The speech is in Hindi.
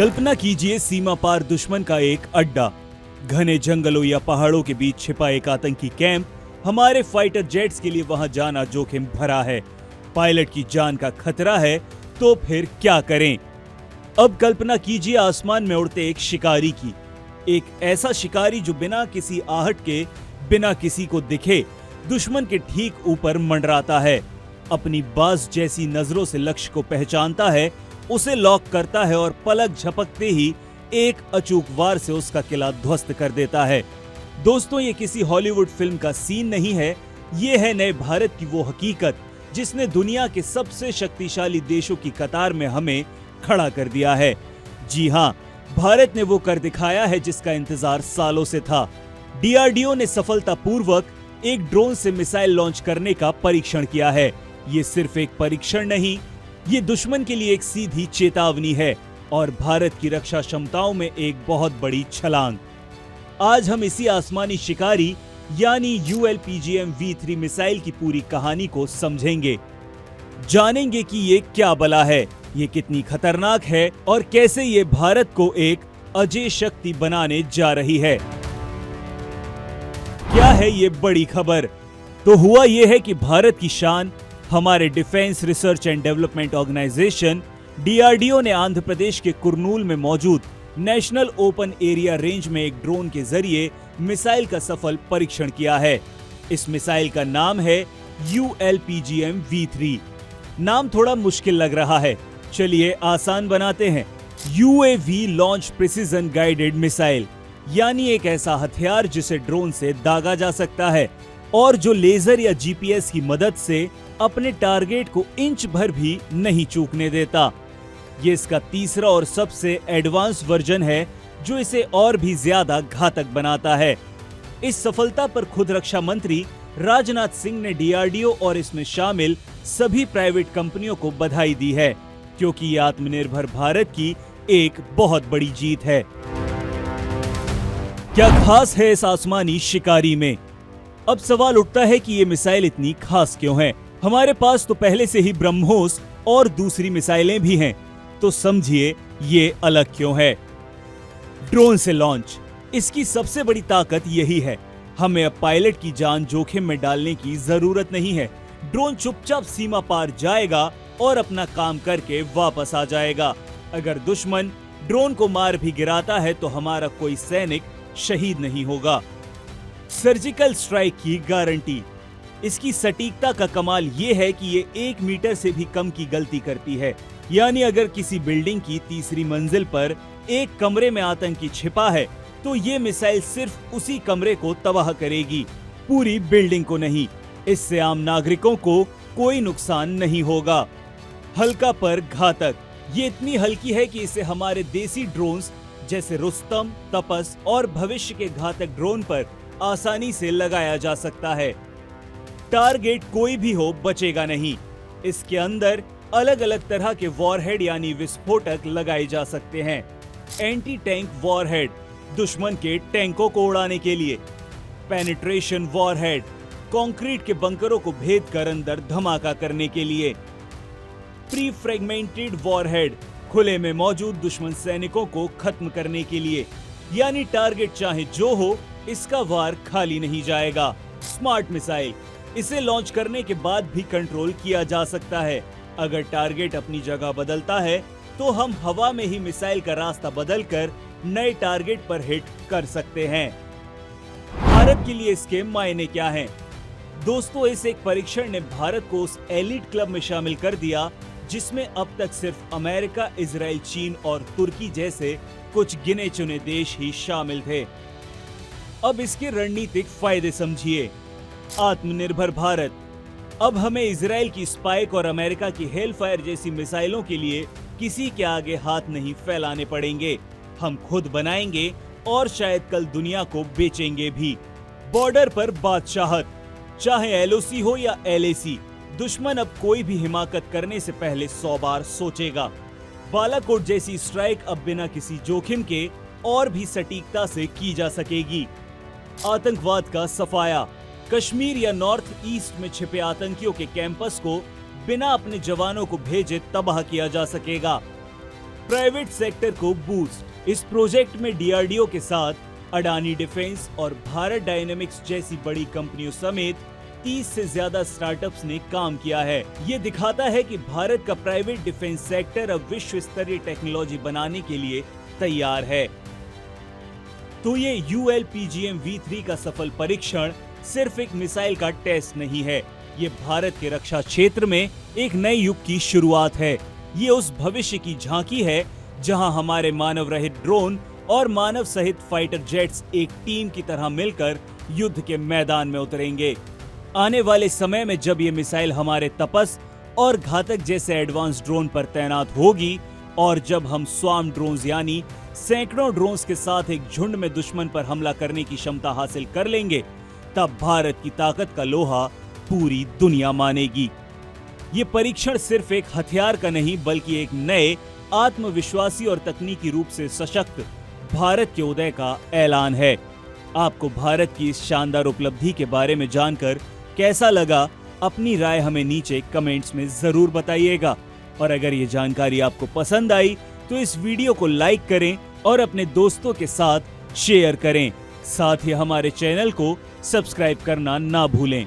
कल्पना कीजिए सीमा पार दुश्मन का एक अड्डा, घने जंगलों या पहाड़ों के बीच छिपा एक आतंकी कैंप। हमारे फाइटर जेट्स के लिए वहां जाना जोखिम भरा है, पायलट की जान का खतरा है, तो फिर क्या करें? अब कल्पना कीजिए आसमान में उड़ते एक शिकारी की, एक ऐसा शिकारी जो बिना किसी आहट के, बिना किसी को दिखे, दुश्मन के ठीक ऊपर मंडराता है, अपनी बाज जैसी नजरों से लक्ष्य को पहचानता है, उसे लॉक करता है और पलक झपकते ही एक अचूक वार से उसका किला ध्वस्त कर देता है। दोस्तों, ये किसी हॉलीवुड फिल्म का सीन नहीं है, ये है नए भारत की वो हकीकत जिसने दुनिया के सबसे शक्तिशाली देशों की कतार में हमें खड़ा कर दिया है। जी हाँ, भारत ने वो कर दिखाया है जिसका इंतजार सालों से था। डीआरडीओ ने सफलतापूर्वक एक ड्रोन से मिसाइल लॉन्च करने का परीक्षण किया है। ये सिर्फ एक परीक्षण नहीं, ये दुश्मन के लिए एक सीधी चेतावनी है और भारत की रक्षा क्षमताओं में एक बहुत बड़ी छलांग। आज हम इसी आसमानी शिकारी यानी ULPGM-V3 मिसाइल की पूरी कहानी को समझेंगे, जानेंगे कि ये क्या बला है, ये कितनी खतरनाक है और कैसे ये भारत को एक अजेय शक्ति बनाने जा रही है। क्या है ये बड़ी खबर? तो हुआ ये है कि भारत की शान, हमारे defence research and development organisation DRDO ने आंध्र प्रदेश के कुर्नूल में मौजूद नेशनल ओपन एरिया रेंज में एक ड्रोन के जरिए मिसाइल का सफल परीक्षण किया है। इस मिसाइल का नाम है ULPGM-V3। नाम थोड़ा मुश्किल लग रहा है, चलिए आसान बनाते हैं। UAV launch precision guided missile, यानी एक ऐसा हथियार जिसे ड्रोन से दागा जा सकता है और जो लेजर या GPS की मदद से अपने टारगेट को इंच भर भी नहीं चूकने देता। ये इसका तीसरा और सबसे एडवांस वर्जन है जो इसे और भी ज्यादा घातक बनाता है। इस सफलता पर खुद रक्षा मंत्री राजनाथ सिंह ने DRDO और इसमें शामिल सभी प्राइवेट कंपनियों को बधाई दी है, क्योंकि ये आत्मनिर्भर भारत की एक बहुत बड़ी जीत है। क्या खास है इस आसमानी शिकारी में? अब सवाल उठता है कि ये मिसाइल इतनी खास क्यों है? हमारे पास तो पहले से ही ब्रह्मोस और दूसरी मिसाइलें भी हैं, तो समझिए ये अलग क्यों है। ड्रोन से लॉन्च, इसकी सबसे बड़ी ताकत यही है। हमें अब पायलट की जान जोखिम में डालने की जरूरत नहीं है। ड्रोन चुपचाप सीमा पार जाएगा और अपना काम करके वापस आ जाएगा। अगर दुश्मन ड्रोन को मार भी गिराता है तो हमारा कोई सैनिक शहीद नहीं होगा। सर्जिकल स्ट्राइक की गारंटी, इसकी सटीकता का कमाल ये है कि ये 1 मीटर से भी कम की गलती करती है। यानी अगर किसी बिल्डिंग की तीसरी मंजिल पर एक कमरे में आतंकी छिपा है तो ये मिसाइल सिर्फ उसी कमरे को तबाह करेगी, पूरी बिल्डिंग को नहीं। इससे आम नागरिकों को कोई नुकसान नहीं होगा। हल्का पर घातक, ये इतनी हल्की है कि इसे हमारे देसी ड्रोन्स जैसे रुस्तम, तपस और भविष्य के घातक ड्रोन पर आसानी से लगाया जा सकता है। टारगेट कोई भी हो बचेगा नहीं। इसके अंदर अलग अलग तरह के वॉरहेड यानी विस्फोटक लगाए जा सकते हैं। एंटी टैंक वॉरहेड, दुश्मन के टैंकों को उड़ाने के लिए। पेनिट्रेशन वॉरहेड, कंक्रीट के बंकरों को भेद कर अंदर धमाका करने के लिए। प्री फ्रेगमेंटेड वॉरहेड, खुले में मौजूद दुश्मन सैनिकों को खत्म करने के लिए। यानी टारगेट चाहे जो हो, इसका वार खाली नहीं जाएगा। स्मार्ट मिसाइल, इसे लॉन्च करने के बाद भी कंट्रोल किया जा सकता है। अगर टारगेट अपनी जगह बदलता है तो हम हवा में ही मिसाइल का रास्ता बदलकर नए टारगेट पर हिट कर सकते हैं। भारत के लिए इसके मायने क्या हैं? दोस्तों, इस एक परीक्षण ने भारत को उस एलिट क्लब में शामिल कर दिया जिसमें अब तक सिर्फ अमेरिका, इजराइल, चीन और तुर्की जैसे कुछ गिने चुने देश ही शामिल थे। अब इसके रणनीतिक फायदे समझिए। आत्मनिर्भर भारत, अब हमें इजराइल की स्पाइक और अमेरिका की हेलफायर जैसी मिसाइलों के लिए किसी के आगे हाथ नहीं फैलाने पड़ेंगे। हम खुद बनाएंगे और शायद कल दुनिया को बेचेंगे भी। बॉर्डर पर बादशाहत, चाहे LOC हो या LAC, दुश्मन अब कोई भी हिमाकत करने से पहले 100 बार सोचेगा। बालाकोट जैसी स्ट्राइक अब बिना किसी जोखिम के और भी सटीकता से की जा सकेगी। आतंकवाद का सफाया, कश्मीर या नॉर्थ ईस्ट में छिपे आतंकियों के कैंपस को बिना अपने जवानों को भेजे तबाह किया जा सकेगा। प्राइवेट सेक्टर को बूस्ट। इस प्रोजेक्ट में डीआरडीओ के साथ अडानी डिफेंस और भारत डायनेमिक्स जैसी बड़ी कंपनियों समेत 30 से ज्यादा स्टार्टअप्स ने काम किया है। ये दिखाता है कि भारत का प्राइवेट डिफेंस सेक्टर अब विश्व स्तरीय टेक्नोलॉजी बनाने के लिए तैयार है। तो ये ULPGM-V3 का सफल परीक्षण सिर्फ एक मिसाइल का टेस्ट नहीं है, ये भारत के रक्षा क्षेत्र में एक नए युग की शुरुआत है। ये उस भविष्य की झांकी है जहां हमारे मानव रहित ड्रोन और मानव सहित फाइटर जेट्स एक टीम की तरह मिलकर युद्ध के मैदान में उतरेंगे। आने वाले समय में जब ये मिसाइल हमारे तपस और घातक जैसे एडवांस ड्रोन पर तैनात होगी और जब हम स्वार्म ड्रोन्स यानी सैकड़ों ड्रोन्स के साथ एक झुंड में दुश्मन पर हमला करने की क्षमता हासिल कर लेंगे, तब भारत की ताकत का लोहा पूरी दुनिया मानेगी। ये परीक्षण सिर्फ एक हथियार का नहीं बल्कि एक नए आत्मविश्वासी और तकनीकी रूप से सशक्त भारत के उदय का ऐलान है। आपको भारत की इस शानदार उपलब्धि के बारे में जानकर कैसा लगा, अपनी राय हमें नीचे कमेंट्स में जरूर बताइएगा। और अगर ये जानकारी आपको पसंद आई तो इस वीडियो को लाइक करें और अपने दोस्तों के साथ शेयर करें। साथ ही हमारे चैनल को सब्सक्राइब करना ना भूलें।